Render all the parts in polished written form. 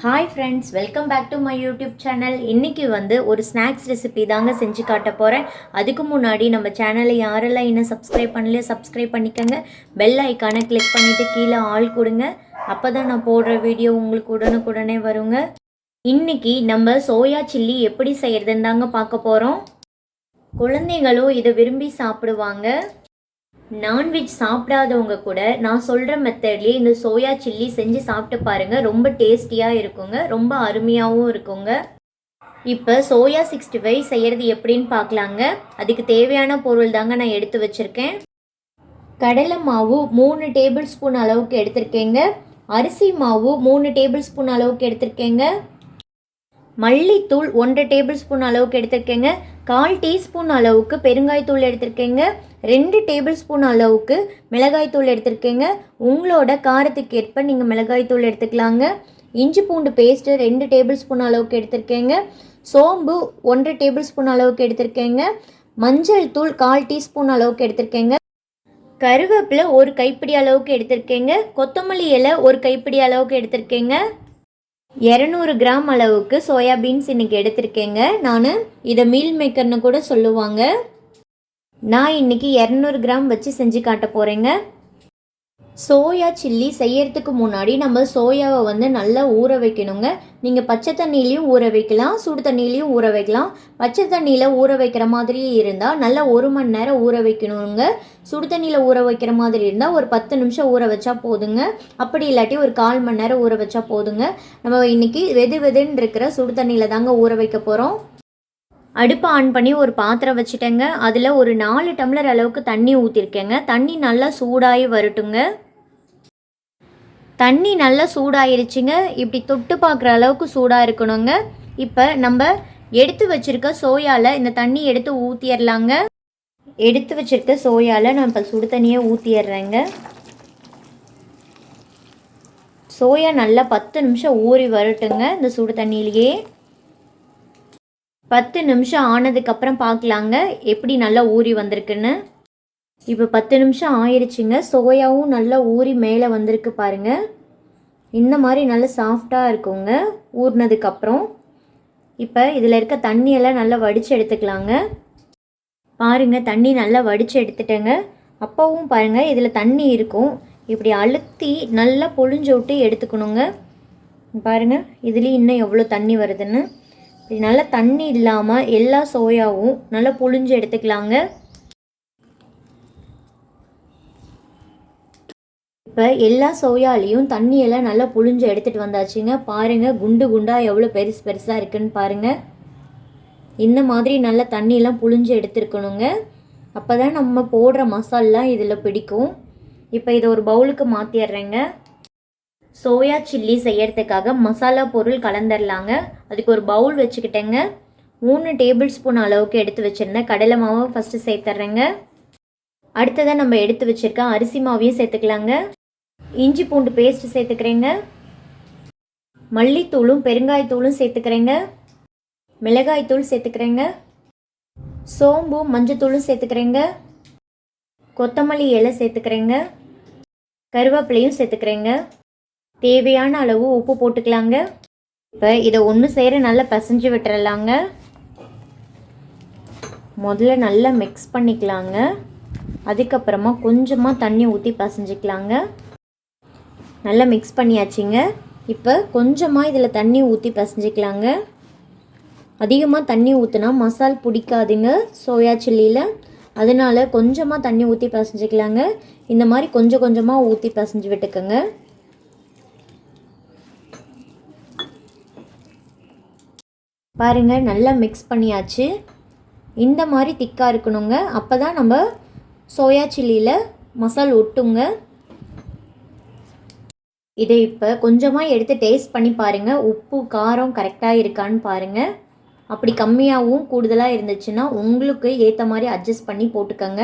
Hi friends, welcome back to my YouTube channel. இன்னைக்கு ஒரு snacks recipe தாங்க செஞ்சு காட்ட போறேன். அதுக்கு முன்னாடி நம்ம சேனலை யாரெல்லாம் இன்னும் சப்ஸ்கிரைப் பண்ணல சப்ஸ்கிரைப் பண்ணிக்கங்க. பெல் ஐகானை கிளிக் பண்ணிட்டு கீழே ஆல் கொடுங்க. அப்பதான் நான் போடுற வீடியோ உங்களுக்கு உடனுக்குடனே வருங்க. இன்னைக்கு நம்ம சோயா சில்லி எப்படி செய்யறதுன்னு தாங்க பார்க்க போறோம். குழந்தைகளும் இதை விரும்பி சாப்பிடுவாங்க. நான்வெஜ் சாப்பிடாதவங்க கூட நான் சொல்கிற மெத்தட்லேயே இந்த சோயா சில்லி செஞ்சு சாப்பிட்டு பாருங்கள். ரொம்ப டேஸ்டியாக இருக்குங்க, ரொம்ப அருமையாகவும் இருக்குங்க. இப்போ சோயா 65 செய்கிறது எப்படின்னு பார்க்கலாங்க. அதுக்கு தேவையான பொருள் தாங்க நான் எடுத்து வச்சுருக்கேன். கடலை மாவு 3 டேபிள் ஸ்பூன் அளவுக்கு எடுத்திருக்கேங்க. அரிசி மாவு 3 டேபிள் ஸ்பூன் அளவுக்கு எடுத்திருக்கேங்க. மல்லித்தூள் 1 டேபிள் ஸ்பூன் அளவுக்கு எடுத்திருக்கேங்க. 1/4 டீஸ்பூன் அளவுக்கு பெருங்காயத்தூள் எடுத்திருக்கேங்க. 2 டேபிள் ஸ்பூன் அளவுக்கு மிளகாய்த்தூள் எடுத்திருக்கேங்க. உங்களோட காரத்துக்கு ஏற்ப நீங்கள் மிளகாய்த்தூள் எடுத்துக்கலாங்க. இஞ்சி பூண்டு பேஸ்ட்டு 2 டேபிள் ஸ்பூன் அளவுக்கு எடுத்திருக்கேங்க. சோம்பு 1 டேபிள் ஸ்பூன் அளவுக்கு எடுத்திருக்கேங்க. மஞ்சள் தூள் 1/4 டீஸ்பூன் அளவுக்கு எடுத்திருக்கேங்க. கருவேப்பிலை 1 கைப்பிடி அளவுக்கு எடுத்திருக்கேங்க. கொத்தமல்லி இலை 1 கைப்பிடி அளவுக்கு எடுத்திருக்கேங்க. 200 கிராம் அளவுக்கு சோயா பீன்ஸ் இன்றைக்கி எடுத்திருக்கேங்க. நான் இதை மீல் மேக்கர்னு கூட சொல்லுவாங்க. நான் இன்றைக்கி 200 கிராம் வச்சு செஞ்சு காட்ட போகிறேங்க. சோயா சில்லி செய்யறதுக்கு முன்னாடி நம்ம சோயாவை நல்லா ஊற வைக்கணுங்க. நீங்கள் பச்சை தண்ணியிலையும் ஊற வைக்கலாம், சுடு தண்ணியிலையும் ஊற வைக்கலாம். பச்சை தண்ணியில் ஊற வைக்கிற மாதிரி இருந்தால் நல்லா 1 மணி நேரம் ஊற வைக்கணுங்க. சுடு தண்ணியில் ஊற வைக்கிற மாதிரி இருந்தால் ஒரு 10 நிமிஷம் ஊற வச்சா போதுங்க. அப்படி இல்லாட்டி ஒரு 1/4 மணி நேரம் ஊற வச்சா போதுங்க. நம்ம இன்றைக்கி வெதுன்னு இருக்கிற சுடு தண்ணியில் தாங்க ஊற வைக்க போகிறோம். அடுப்பை ஆன் பண்ணி ஒரு பாத்திரம் வச்சுட்டேங்க. அதில் ஒரு 4 டம்ளர் அளவுக்கு தண்ணி ஊற்றிருக்கேங்க. தண்ணி நல்லா சூடாகி வரட்டுங்க. தண்ணி நல்லா சூடாயிருச்சுங்க. இப்படி தொட்டு பார்க்குற அளவுக்கு சூடாக இருக்கணுங்க. இப்போ நம்ம எடுத்து வச்சுருக்க சோயாவில் இந்த தண்ணி எடுத்து ஊற்றிடலாங்க. எடுத்து வச்சுருக்க சோயாவில் நான் இப்போ சுடு தண்ணியை ஊற்றிடுறேங்க. சோயா நல்லா 10 நிமிஷம் ஊறி வரட்டுங்க இந்த சுடு தண்ணியிலேயே. 10 நிமிஷம் ஆனதுக்கப்புறம் பார்க்கலாங்க எப்படி நல்லா ஊறி வந்திருக்குன்னு. இப்போ 10 நிமிஷம் ஆயிடுச்சுங்க. சோயாவும் நல்லா ஊறி மேலே வந்திருக்கு பாருங்கள். இந்த மாதிரி நல்லா சாஃப்டாக இருக்குங்க ஊறினதுக்கப்புறம். இப்போ இதில் இருக்க தண்ணியெல்லாம் நல்லா வடித்து எடுத்துக்கலாங்க. பாருங்கள் தண்ணி நல்லா வடித்து எடுத்துட்டேங்க. அப்போவும் பாருங்கள் இதில் தண்ணி இருக்கும். இப்படி அழுத்தி நல்லா பொழிஞ்சு விட்டு எடுத்துக்கணுங்க. பாருங்கள் இதுலேயும் இன்னும் எவ்வளோ தண்ணி வருதுன்னு. இது நல்லா தண்ணி இல்லாமல் எல்லா சோயாவும் நல்லா பொழிஞ்சு எடுத்துக்கலாங்க. இப்போ எல்லா சோயாலையும் தண்ணியெல்லாம் நல்லா புழிஞ்சு எடுத்துகிட்டு வந்தாச்சுங்க. பாருங்கள் குண்டு குண்டாக எவ்வளோ பெருசாக இருக்குன்னு பாருங்கள். இந்த மாதிரி நல்லா தண்ணியெல்லாம் புழிஞ்சு எடுத்துருக்கணுங்க. அப்போ தான் நம்ம போடுற மசாலாம் இதில் பிடிக்கும். இப்போ இதை ஒரு பவுலுக்கு மாற்றிடுறேங்க. சோயா சில்லி செய்யறதுக்காக மசாலா பொருள் கலந்துடலாங்க. அதுக்கு ஒரு பவுல் வச்சுக்கிட்டேங்க. 3 டேபிள் ஸ்பூன் அளவுக்கு எடுத்து வச்சுருந்தேன் கடலை மாவை ஃபஸ்ட்டு சேர்த்துட்றேங்க. அடுத்ததாக நம்ம எடுத்து வச்சுருக்க அரிசி மாவையும் சேர்த்துக்கலாங்க. இஞ்சி பூண்டு பேஸ்ட்டு சேர்த்துக்கிறேங்க. மல்லித்தூளும் பெருங்காயத்தூளும் சேர்த்துக்கிறேங்க. மிளகாய்த்தூள் சேர்த்துக்கிறேங்க. சோம்பும் மஞ்சத்தூளும் சேர்த்துக்கிறேங்க. கொத்தமல்லி இலை சேர்த்துக்கிறேங்க. கருவேப்பிலையும் சேர்த்துக்கிறேங்க. தேவையான அளவு உப்பு போட்டுக்கலாங்க. இப்போ இதை ஒன்று சேர நல்லா பிசைஞ்சு விட்டுறலாங்க. முதல்ல நல்லா மிக்ஸ் பண்ணிக்கலாங்க. அதுக்கப்புறமா கொஞ்சமாக தண்ணி ஊற்றி பிசைஞ்சிக்கலாங்க. நல்லா மிக்ஸ் பண்ணியாச்சுங்க. இப்போ கொஞ்சமாக இதில் தண்ணி ஊற்றி பிசைஞ்சிக்கலாங்க. அதிகமாக தண்ணி ஊற்றினா மசால் பிடிக்காதுங்க சோயா சில்லியில். அதனால் கொஞ்சமாக தண்ணி ஊற்றி பிசைஞ்சிக்கலாங்க. இந்த மாதிரி கொஞ்சம் கொஞ்சமாக ஊற்றி பிசைஞ்சு விட்டுக்கோங்க. பாருங்கள் நல்லா மிக்ஸ் பண்ணியாச்சு. இந்த மாதிரி திக்காக இருக்கணுங்க. அப்போ தான் நம்ம சோயா சில்லியில் மசால் ஒட்டுங்க. இதை இப்போ கொஞ்சமாக எடுத்து டேஸ்ட் பண்ணி பாருங்கள். உப்பு காரம் கரெக்டாக இருக்கான்னு பாருங்கள். அப்படி கம்மியாகவும் கூடுதலாக இருந்துச்சுன்னா உங்களுக்கு ஏற்ற மாதிரி அட்ஜஸ்ட் பண்ணி போட்டுக்கோங்க.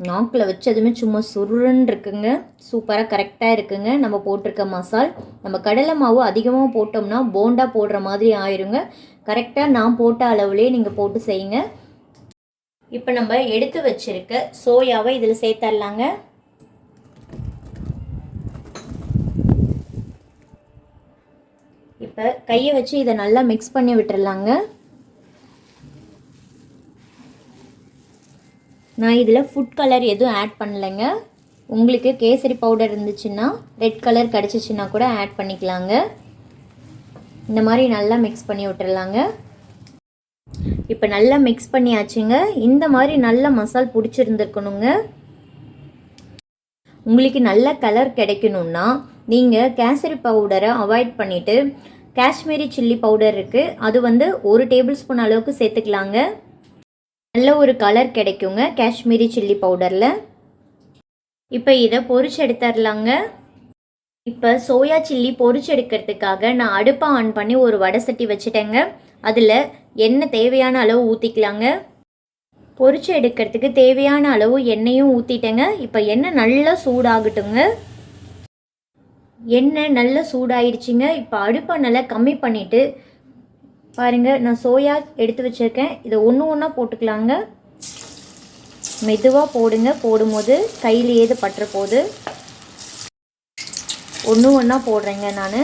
நாக்கில் வச்சதுமே சும்மா சுருன்னு இருக்குங்க. சூப்பராக கரெக்டாக இருக்குங்க நம்ம போட்டிருக்க மசால். நம்ம கடலை மாவு அதிகமாக போட்டோம்னா போண்டா போடுற மாதிரி ஆயிருங்க. கரெக்டாக நான் போட்ட அளவுலேயே நீங்கள் போட்டு செய்யுங்க. இப்போ நம்ம எடுத்து வச்சுருக்க சோயாவை இதில் சேர்த்துடலாங்க. இப்போ கையை வச்சு இதை நல்லா மிக்ஸ் பண்ணி விட்டுறலாங்க. நான் இதில் ஃபுட் கலர் எதுவும் ஆட் பண்ணலைங்க. உங்களுக்கு கேசரி பவுடர் இருந்துச்சுன்னா, ரெட் கலர் கிடச்சிச்சின்னா கூட ஆட் பண்ணிக்கலாங்க. இந்த மாதிரி நல்லா மிக்ஸ் பண்ணி விட்டுறலாங்க. இப்போ நல்லா மிக்ஸ் பண்ணியாச்சுங்க. இந்த மாதிரி நல்ல மசால் பிடிச்சிருந்துருக்கணுங்க. உங்களுக்கு நல்ல கலர் கிடைக்கணுன்னா நீங்கள் கேசரி பவுடரை அவாய்ட் பண்ணிவிட்டு காஷ்மீரி சில்லி பவுடர் இருக்குது, அது வந்து 1 டேபிள் ஸ்பூன் அளவுக்கு சேர்த்துக்கலாங்க. நல்ல ஒரு கலர் கிடைக்குங்க காஷ்மீரி சில்லி பவுடரில். இப்போ இதை பொரிச்சு எடுத்துடலாங்க. இப்போ சோயா சில்லி பொரிச்சு எடுக்கிறதுக்காக நான் அடுப்பை ஆன் பண்ணி ஒரு வடை சட்டி வச்சுட்டேங்க. அதில் எண்ணெய் தேவையான அளவு ஊற்றிக்கலாங்க. பொரிச்சு எடுக்கிறதுக்கு தேவையான அளவு எண்ணெயும் ஊற்றிட்டேங்க. இப்போ எண்ணெய் நல்லா சூடாகட்டுங்க. எண்ணெய் நல்லா சூடாயிடுச்சுங்க. இப்போ அடுப்பை நல்லா கம்மி பண்ணிவிட்டு பாருங்கள், நான் சோயா எடுத்து வச்சுருக்கேன். இதை ஒன்று ஒன்றா போட்டுக்கலாங்க. மெதுவாக போடுங்க. போடும்போது கையில் ஏது பட்டுற போது ஒன்று ஒன்றா போடுறேங்க. நான்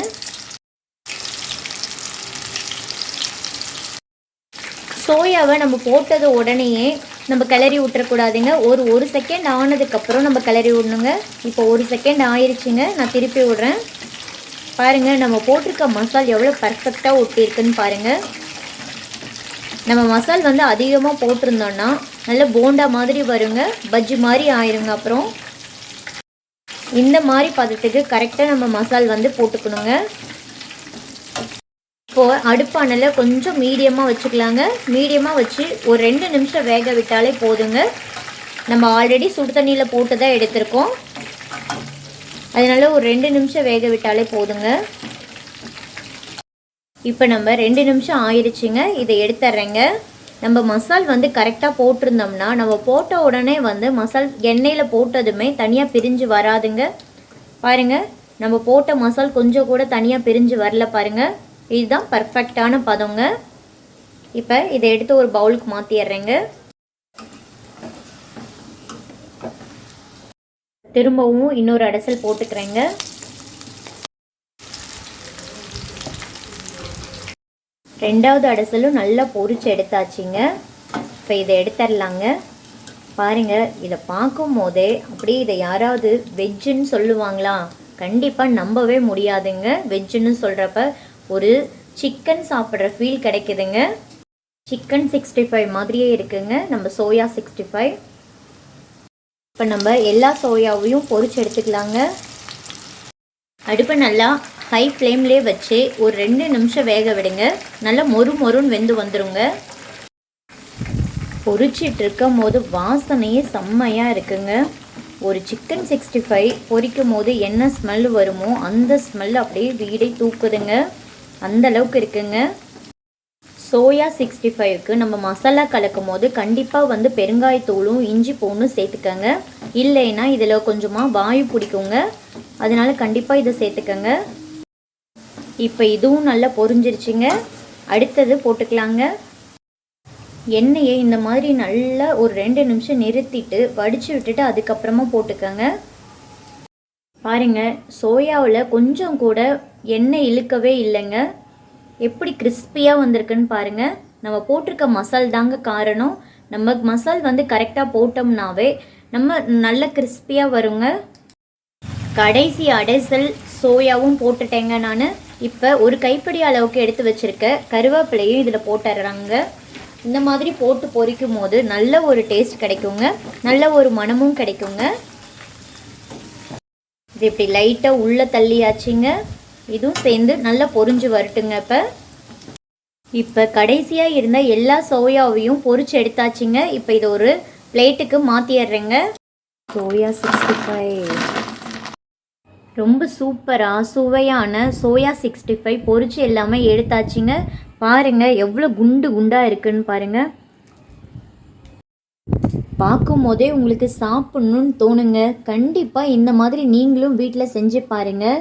சோயாவை நம்ம போட்டது உடனேயே நம்ம கிளறி விட்டுறக்கூடாதுங்க. ஒரு செகண்ட் ஆனதுக்கப்புறம் நம்ம கிளறி விடணுங்க. இப்போ 1 செகண்ட் ஆயிடுச்சுங்க. நான் திருப்பி விடுறேன். பாருங்கள், நம்ம போட்டிருக்க மசால் எவ்வளோ பர்ஃபெக்டாக ஒட்டியிருக்குன்னு பாருங்கள். நம்ம மசால் வந்து அதிகமாக போட்டிருந்தோன்னா நல்ல போண்டா மாதிரி வருங்க, பஜ்ஜி மாதிரி ஆயிருங்க. அப்புறம் இந்த மாதிரி பதத்துக்கு கரெக்டாக நம்ம மசால் வந்து போட்டுக்கணுங்க. இப்போது அடுப்பானல கொஞ்சம் மீடியமாக வச்சுக்கலாங்க. மீடியமாக வச்சு ஒரு 2 நிமிஷம் வேக விட்டாலே போதுங்க. நம்ம ஆல்ரெடி சுடு தண்ணியில் போட்டு தான் எடுத்திருக்கோம், அதனால ஒரு 2 நிமிஷம் வேக விட்டாலே போதுங்க. இப்போ நம்ம 2 நிமிஷம் ஆயிடுச்சுங்க. இதை எடுத்துட்றேங்க. நம்ம மசால் வந்து கரெக்டாக போட்டிருந்தோம்னா நம்ம போட்ட உடனே வந்து மசால் எண்ணெயில் போட்டதுமே தனியாக பிரிஞ்சு வராதுங்க. பாருங்கள், நம்ம போட்ட மசால் கொஞ்சம் கூட தனியாக பிரிஞ்சு வரல பாருங்கள். இதுதான் பர்ஃபெக்டான பதங்க. இப்போ இதை எடுத்து ஒரு பவுலுக்கு மாற்றிடுறேங்க. திரும்பவும் இன்னொரு அடைசல் போட்டுக்கிறேங்க. ரெண்டாவது அடைசலும் நல்லா பொரிச்சு எடுத்தாச்சுங்க. இப்போ இதை எடுத்துடலாங்க. பாருங்கள், இதை பார்க்கும் போதே அப்படியே இதை யாராவது வெஜ்ஜுன்னு சொல்லுவாங்களா? கண்டிப்பாக நம்பவே முடியாதுங்க. வெஜ்ஜுன்னு சொல்கிறப்ப ஒரு சிக்கன் சாப்பிட்ற ஃபீல் கிடைக்குதுங்க. சிக்கன் 65 மாதிரியே இருக்குங்க நம்ம சோயா 65. இப்போ நம்ம எல்லா சோயாவையும் பொரிச்சு எடுத்துக்கலாங்க. அடுப்பை நல்லா ஹை ஃப்ளேம்லேயே வச்சு ஒரு 2 நிமிஷம் வேக விடுங்க. நல்லா மொறுன்னு வெந்து வந்துடுங்க. பொரிச்சிட்டு இருக்கும் போது வாசனையே செம்மையாக இருக்குங்க. ஒரு சிக்கன் 65 பொரிக்கும் போது என்ன ஸ்மெல் வருமோ அந்த ஸ்மெல் அப்படியே வீடை தூக்குதுங்க. அந்த அளவுக்கு இருக்குங்க. சோயா 65க்கு நம்ம மசாலா கலக்கும் போது கண்டிப்பாக வந்து பெருங்காயத்தூளும் இஞ்சி பூண்டும் சேர்த்துக்கங்க. இல்லைன்னா இதில் கொஞ்சமாக வாயு பிடிக்குங்க, அதனால கண்டிப்பாக இதை சேர்த்துக்கங்க. இப்போ இதுவும் நல்லா பொரிஞ்சிருச்சுங்க. அடுத்தது போட்டுக்கலாங்க. எண்ணெயை இந்த மாதிரி நல்லா ஒரு 2 நிமிஷம் நிறுத்திட்டு வடித்து விட்டுட்டு அதுக்கப்புறமா போட்டுக்கோங்க. பாருங்கள், சோயாவில் கொஞ்சம் கூட எண்ணெய் இழுக்கவே இல்லைங்க. எப்படி கிறிஸ்பியாக வந்திருக்குன்னு பாருங்கள். நம்ம போட்டிருக்க மசால் தாங்க காரணம். நம்ம மசால் வந்து கரெக்டாக போட்டோம்னாவே நம்ம நல்ல கிறிஸ்பியாக வருங்க. கடைசி அடைசல் சோயாவும் போட்டுட்டேங்க நான். இப்போ ஒரு கைப்பிடி அளவுக்கு எடுத்து வச்சுருக்க கருவேப்பிலையும் இதில் போட்டுடுறாங்க. இந்த மாதிரி போட்டு பொரிக்கும் போது நல்ல ஒரு டேஸ்ட் கிடைக்குங்க, நல்ல ஒரு மணமும் கிடைக்குங்க. இது இப்படி லைட்டாக உள்ளே தள்ளியாச்சுங்க. இதுவும் சேர்ந்து நல்லா பொரிஞ்சு வரட்டுங்க. இப்போ கடைசியாக இருந்த எல்லா சோயாவையும் பொரிச்சு எடுத்தாச்சுங்க. இப்போ இது ஒரு பிளேட்டுக்கு மாற்றிடுறேங்க. சோயா 65 ரொம்ப சூப்பராக சுவையான சோயா 65 பொரிச்சு எல்லாமே எடுத்தாச்சுங்க. பாருங்கள் எவ்வளோ குண்டாக இருக்குன்னு பாருங்கள். பார்க்கும் போதே உங்களுக்கு சாப்பிட்ணுன்னு தோணுங்க. கண்டிப்பாக இந்த மாதிரி நீங்களும் வீட்டில் செஞ்சு பாருங்கள்.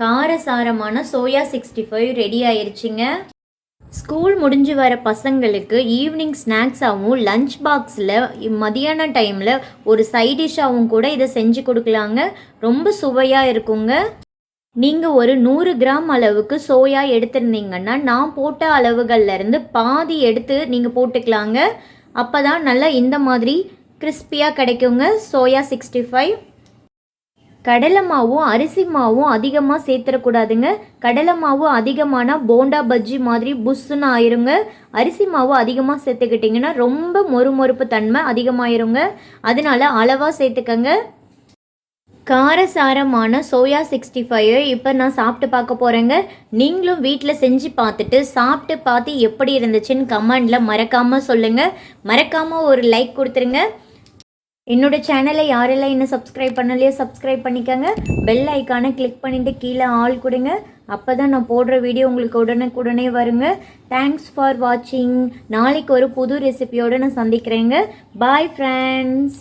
காரசாரமான சோயா 65 ரெடி ஆயிடுச்சுங்க. ஸ்கூல் முடிஞ்சு வர பசங்களுக்கு ஈவினிங் ஸ்நாக்ஸாகவும் லஞ்ச் பாக்ஸில் மதியான டைமில் ஒரு சைட் டிஷ்ஷாகவும் கூட இதை செஞ்சு கொடுக்கலாங்க. ரொம்ப சுவையாக இருக்குங்க. நீங்கள் ஒரு 100 கிராம் அளவுக்கு சோயா எடுத்திருந்தீங்கன்னா நான் போட்ட அளவுகள்லேருந்து பாதி எடுத்து நீங்கள் போட்டுக்கலாங்க. அப்போ தான் நல்லா இந்த மாதிரி கிறிஸ்பியாக கிடைக்குங்க சோயா 65. கடலை மாவும் அரிசி மாவும் அதிகமாக சேர்த்துடக்கூடாதுங்க. கடலை மாவு அதிகமானால் போண்டா பஜ்ஜி மாதிரி புஷ்ஷுன்னு ஆயிருங்க. அரிசி மாவு அதிகமாக சேர்த்துக்கிட்டிங்கன்னா ரொம்ப மொறுமொறுப்பு தன்மை அதிகமாயிருங்க. அதனால அளவாக சேர்த்துக்கங்க. காரசாரமான சோயா 65 இப்போ நான் சாப்பிட்டு பார்க்க போகிறேங்க. நீங்களும் வீட்டில் செஞ்சு பார்த்துட்டு சாப்பிட்டு பார்த்து எப்படி இருந்துச்சுன்னு கமெண்டில் மறக்காமல் சொல்லுங்கள். மறக்காமல் ஒரு லைக் கொடுத்துருங்க. என்னோடய சேனலை யாரெல்லாம் இன்னும் சப்ஸ்கிரைப் பண்ணலையோ சப்ஸ்கிரைப் பண்ணிக்கோங்க. பெல் ஐக்கானை கிளிக் பண்ணிவிட்டு கீழே ஆல் கொடுங்க. அப்போ தான் நான் போடுற வீடியோ உங்களுக்கு உடனே வருங்க. தேங்க்ஸ் ஃபார் வாட்சிங். நாளைக்கு ஒரு புது ரெசிபியோடு நான் சந்திக்கிறேங்க. Bye friends.